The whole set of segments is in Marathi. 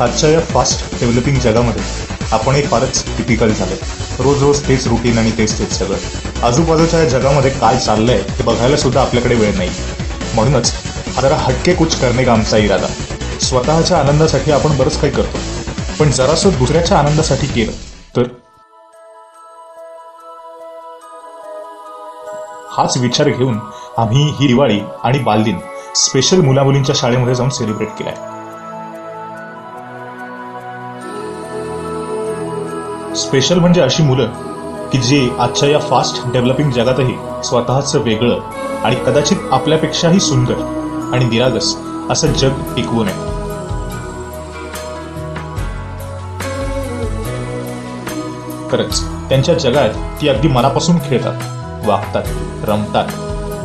आजच्या या फास्ट डेव्हलपिंग जगामध्ये आपणही फारच टिपिकल झाले. रोज रोज तेच रुटीन आणि तेच सगळं. आजूबाजूच्या या जगामध्ये काय चाललंय हे बघायला सुद्धा आपल्याकडे वेळ नाही. म्हणूनच जरा हटके कुछ करणे का आमचा इरादा. स्वतःच्या आनंदासाठी आपण बरंच काही करतो, पण जरासं दुसऱ्याच्या आनंदासाठी केलं तर. हाच विचार घेऊन आम्ही ही दिवाळी आणि बालदिन स्पेशल मुलामुलींच्या शाळेमध्ये जाऊन सेलिब्रेट केलाय. स्पेशल म्हणजे अशी मुलं की जी आजच्या या फास्ट डेव्हलपिंग जगातही स्वतःचं वेगळं आणि कदाचित आपल्यापेक्षाही सुंदर आणि निरागस असं जग टिकवू नये. खरंच त्यांच्या जगात ती अगदी मनापासून खेळतात, वागतात, रमतात,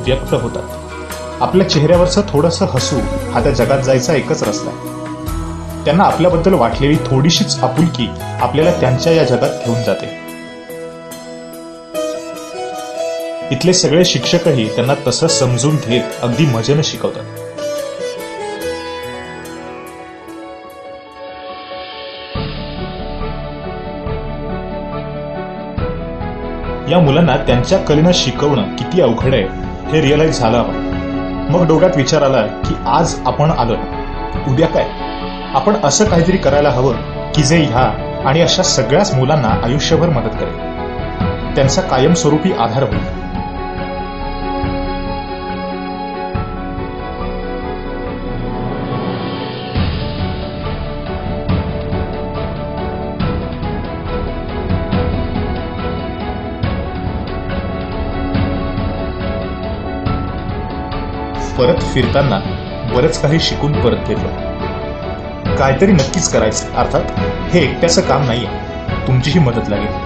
व्यक्त होतात. आपल्या चेहऱ्यावरचं थोडंसं हसू हा त्या जगात जायचा एकच रस्ता आहे. त्यांना आपल्याबद्दल वाटलेली थोडीशीच आपुलकी आपल्याला त्यांच्या या जगात घेऊन जाते. इथले सगळे शिक्षकही त्यांना तसं समजून घेत अगदी मजेनं शिकवतात. या मुलांना त्यांच्या कलेनं शिकवणं किती अवघड आहे हे रिअलाइज झालं हवं. मग डोक्यात विचार आला की आज आपण आलोय, उद्या काय? आपण असं काहीतरी करायला हवं की जे ह्या आणि अशा सगळ्याच मुलांना आयुष्यभर मदत करेल, त्यांचा कायमस्वरूपी आधार होईल. परत फिरताना बरंच काही शिकून परत घेतलं. काहीतरी नक्कीच करायचं. अर्थात हे एकट्याचं काम नाहीये, तुमचीही मदत लागेल.